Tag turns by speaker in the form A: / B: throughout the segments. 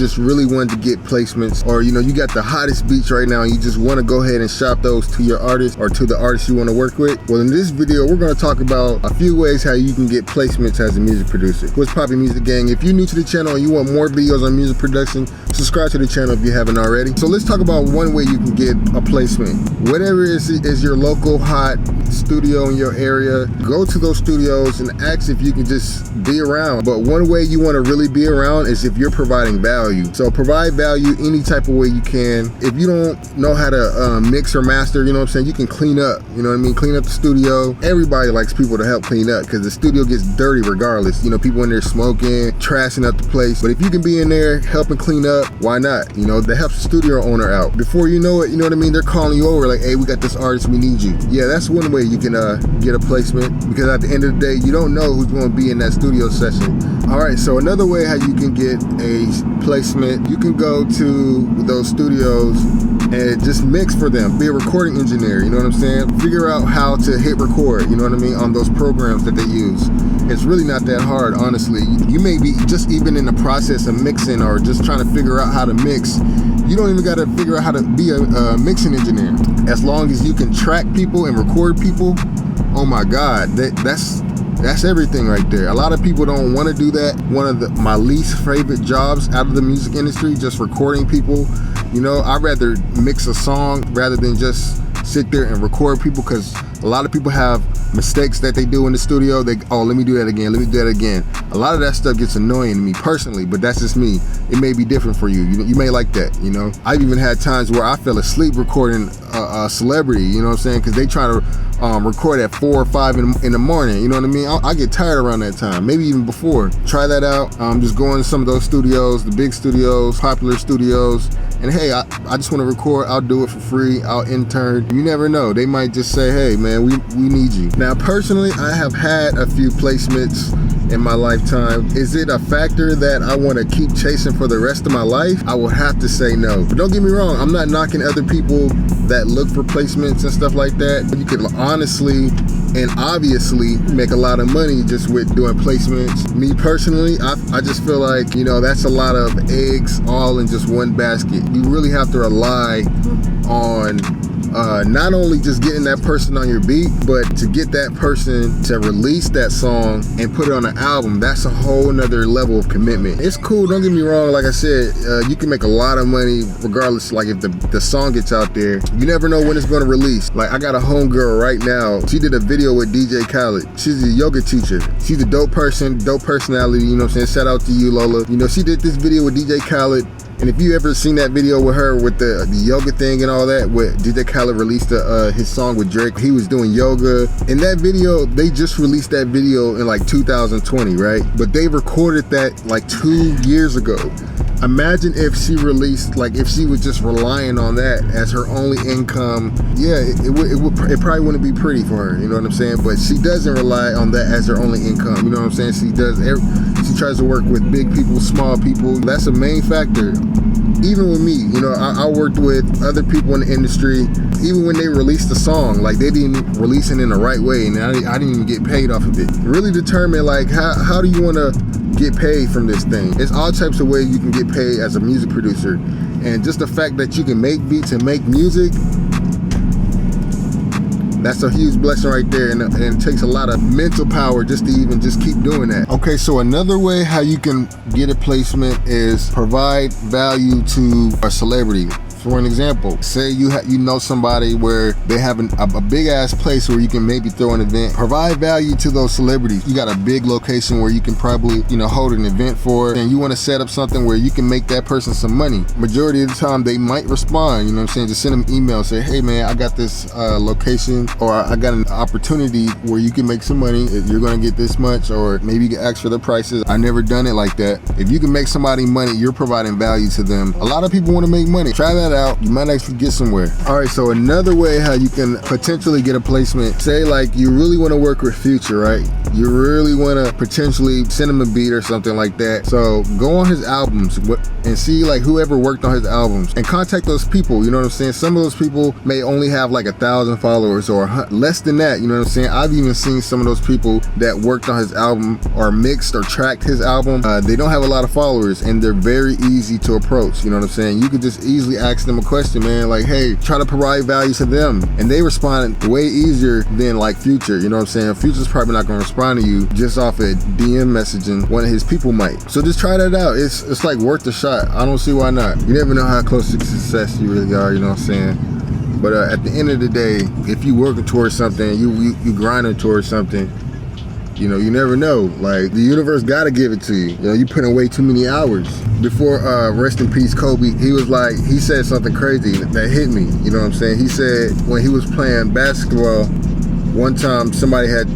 A: just really wanted to get placements, or you know, you got the hottest beats right now and you just want to go ahead and shop those to your artist or to the artist you want to work with, well, in this video we're going to talk about a few ways how you can get placements as a music producer. What's poppin', Music Gang? If you're new to the channel and you want more videos on music production, subscribe to the channel if you haven't already. So let's talk about one way you can get a placement. Whatever is your local hot studio in your area, go to those studios and ask if you can just be around. But one way you want to really be around is if you're providing value. So provide value any type of way you can. If you don't know how to mix or master, you know what I'm saying, you can clean up, you know what I mean, clean up the studio. Everybody likes people to help clean up because the studio gets dirty regardless. You know, people in there smoking, trashing up the place. But if you can be in there helping clean up, why not? You know, that helps the studio owner out. Before you know it, you know what I mean, they're calling you over like, hey, we got this artist, we need you. Yeah, that's one way you can get a placement, because at the end of the day, you don't know who's going to be in that studio session. All right, so another way how you can get a placement, you can go to those studios and just mix for them. Be a recording engineer, you know what I'm saying? Figure out how to hit record, you know what I mean, on those programs that they use. It's really not that hard, honestly. You may be just even in the process of mixing or just trying to figure out how to mix. You don't even got to figure out how to be a mixing engineer. As long as you can track people and record people, oh my God, that's everything right there. A lot of people don't want to do that. One of my least favorite jobs out of the music industry, just recording people. You know, I'd rather mix a song rather than just sit there and record people, because a lot of people have mistakes that they do in the studio. Oh, let me do that again, let me do that again. A lot of that stuff gets annoying to me personally, but that's just me. It may be different for you. You may like that, you know. I've even had times where I fell asleep recording a celebrity, you know what I'm saying, because they try to record at 4 or 5 in the morning, you know what I mean? I get tired around that time, maybe even before. Try that out. Just go into some of those studios, the big studios, popular studios, and hey, I just want to record. I'll do it for free. I'll intern. You never know. They might just say, hey man, we need you. Now personally, I have had a few placements in my lifetime. Is it a factor that I want to keep chasing for the rest of my life? I would have to say no. But don't get me wrong, I'm not knocking other people that look for placements and stuff like that. You could honestly and obviously make a lot of money just with doing placements. Me personally, I just feel like, you know, that's a lot of eggs all in just one basket. You really have to rely on not only just getting that person on your beat, but to get that person to release that song and put it on an album. That's a whole nother level of commitment. It's cool, don't get me wrong, like I said, you can make a lot of money regardless. Like if the song gets out there, you never know when it's going to release. Like I got a homegirl right now, she did a video with DJ Khaled. She's a yoga teacher. She's a dope person, dope personality, you know what I'm saying? Shout out to you, Lola. You know, she did this video with DJ Khaled. And if you ever seen that video with her with the yoga thing and all that, with DJ Khaled released his song with Drake, he was doing yoga. In that video, they just released that video in like 2020, right? But they recorded that like 2 years ago. Imagine if she released, like if she was just relying on that as her only income. Yeah, it probably wouldn't be pretty for her, you know what I'm saying? But she doesn't rely on that as her only income, you know what I'm saying? She tries to work with big people, small people. That's a main factor. Even with me, you know, I worked with other people in the industry. Even when they released the song, like they didn't release it in the right way, and I didn't even get paid off of it. Really determine like how do you want to get paid from this thing. There's all types of ways you can get paid as a music producer, and just the fact that you can make beats and make music, that's a huge blessing right there, and it takes a lot of mental power just to even just keep doing that. Okay, so another way how you can get a placement is provide value to a celebrity. For an example, say you know somebody where they have a big ass place where you can maybe throw an event. Provide value to those celebrities. You got a big location where you can probably, you know, hold an event for, and you want to set up something where you can make that person some money. Majority of the time they might respond, you know what I'm saying? Just send them email, say, hey man, I got this location, or I got an opportunity where you can make some money. You're gonna get this much, or maybe you can ask for the prices. I never done it like that. If you can make somebody money, you're providing value to them. A lot of people want to make money. Try that that out. You might actually get somewhere. All right, so another way how you can potentially get a placement, say like you really want to work with Future, right? You really want to potentially send him a beat or something like that. So go on his albums and see like whoever worked on his albums and contact those people. You know what I'm saying? Some of those people may only have like 1,000 followers or less than that. You know what I'm saying? I've even seen some of those people that worked on his album or mixed or tracked his album. They don't have a lot of followers and they're very easy to approach. You know what I'm saying? You could just easily ask them a question, man, like, hey, try to provide value to them. And they respond way easier than like Future. You know what I'm saying? Future's probably not gonna respond to you just off a DM messaging. One of his people might. So just try that out. It's like worth a shot. I don't see why not. You never know how close to success you really are, you know what I'm saying? But at the end of the day, if you working towards something, you grinding towards something, you know, you never know. Like, the universe gotta give it to you. You know, you put in way too many hours. Before, rest in peace, Kobe, he said something crazy that hit me. You know what I'm saying? He said when he was playing basketball, one time somebody had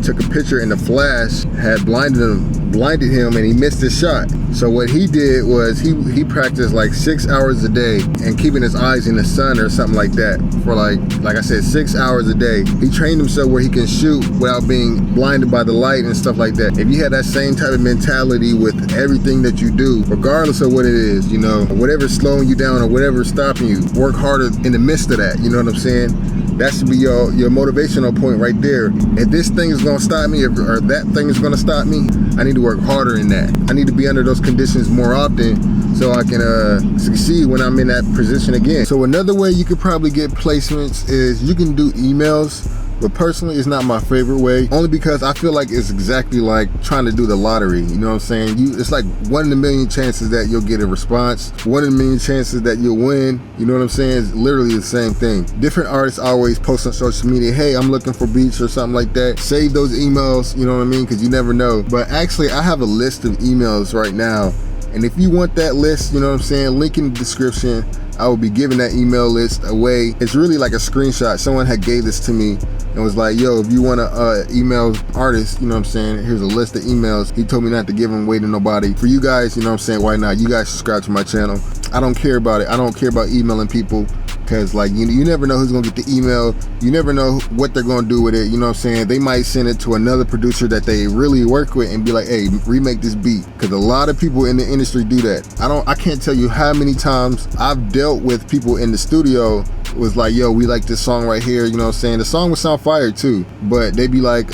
A: took a picture and the flash had blinded him and he missed his shot. So what he did was he practiced like 6 hours a day and keeping his eyes in the sun or something like that for like I said, 6 hours a day. He trained himself where he can shoot without being blinded by the light and stuff like that. If you had that same type of mentality with everything that you do, regardless of what it is, you know, whatever's slowing you down or whatever's stopping you, work harder in the midst of that. You know what I'm saying? That should be your motivational point right there. If this thing is gonna stop me, or that thing is gonna stop me, I need to work harder in that. I need to be under those conditions more often so I can succeed when I'm in that position again. So another way you could probably get placements is you can do emails. But personally, it's not my favorite way, only because I feel like it's exactly like trying to do the lottery. You know what I'm saying? It's like 1 in a million chances that you'll get a response, 1 in a million chances that you'll win. You know what I'm saying? It's literally the same thing. Different artists always post on social media, hey, I'm looking for beats or something like that. Save those emails, you know what I mean? Because you never know. But actually, I have a list of emails right now. And if you want that list, you know what I'm saying? Link in the description. I will be giving that email list away. It's really like a screenshot. Someone had gave this to me and was like, yo, if you want to email artists, you know what I'm saying, here's a list of emails. He told me not to give them away to nobody. For you guys, you know what I'm saying, why not? You guys subscribe to my channel. I don't care about it. I don't care about emailing people because like you never know who's gonna get the email. You never know what they're gonna do with it. You know what I'm saying? They might send it to another producer that they really work with and be like, hey, remake this beat. Because a lot of people in the industry do that. I can't tell you how many times I've dealt with people in the studio was like, yo, we like this song right here, you know what I'm saying? The song would sound fire too, but they'd be like,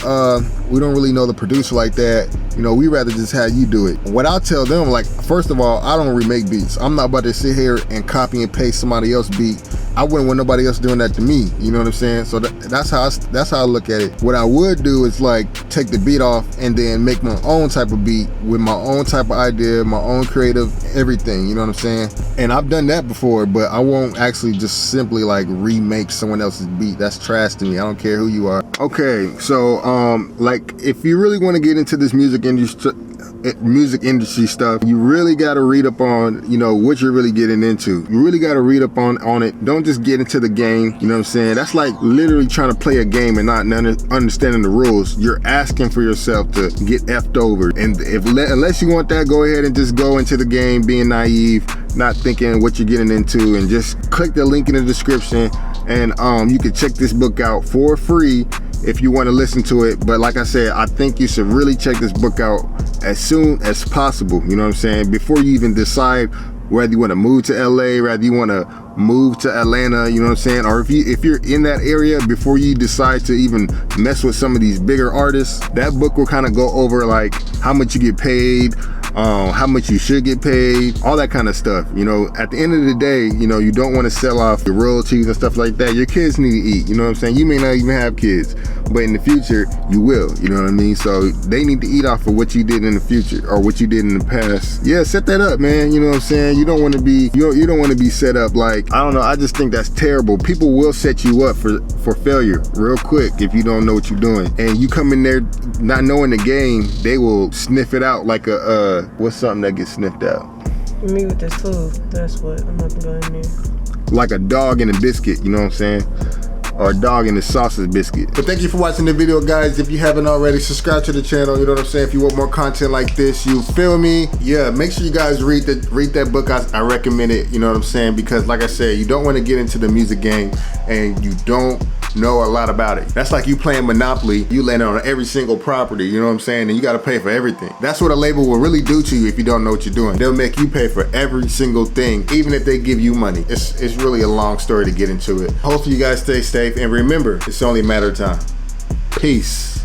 A: we don't really know the producer like that, you know, we rather just have you do it. What I'll tell them, like, first of all, I don't remake beats. I'm not about to sit here and copy and paste somebody else's beat. I wouldn't want nobody else doing that to me, you know what I'm saying? So that's how I look at it. What I would do is like take the beat off and then make my own type of beat with my own type of idea, my own creative, everything, you know what I'm saying? And I've done that before, but I won't actually just simply like remake someone else's beat. That's trash to me. I don't care who you are. Okay, so like if you really want to get into this music industry stuff, you really got to read up on, you know, what you're really getting into. You really got to read up on it. Don't just get into the game, you know what I'm saying? That's like literally trying to play a game and not understanding the rules. You're asking for yourself to get effed over. And unless you want that, go ahead and just go into the game being naive, not thinking what you're getting into, and just click the link in the description and you can check this book out for free if you want to listen to it. But like I said, I think you should really check this book out as soon as possible, you know what I'm saying, before you even decide whether you want to move to LA, whether you want to move to Atlanta, you know what I'm saying, or if you're in that area, before you decide to even mess with some of these bigger artists. That book will kind of go over like how much you get paid, how much you should get paid, all that kind of stuff. You know, at the end of the day, you know, you don't want to sell off your royalties and stuff like that. Your kids need to eat, you know what I'm saying? You may not even have kids, but in the future you will, you know what I mean? So they need to eat off of what you did in the future or what you did in the past. Yeah, set that up, man. You know what I'm saying? You don't want to be you don't want to be set up like, I don't know, I just think that's terrible. People will set you up for failure real quick if you don't know what you're doing. And you come in there not knowing the game, they will sniff it out like a what's something that gets sniffed out?
B: Me with this food. That's what I'm about to go in there.
A: Like a dog in a biscuit, you know what I'm saying? or a dog in the sausage biscuit. But thank you for watching the video, guys. If you haven't already, subscribe to the channel. You know what I'm saying? If you want more content like this, you feel me? Yeah, make sure you guys read that book. I recommend it. You know what I'm saying? Because like I said, you don't want to get into the music game and you don't know a lot about it. That's like you playing Monopoly. You land on every single property, you know what I'm saying? And you got to pay for everything. That's what a label will really do to you if you don't know what you're doing. They'll make you pay for every single thing, even if they give you money. It's really a long story to get into it. Hopefully you guys stay safe, and remember, it's only a matter of time. Peace.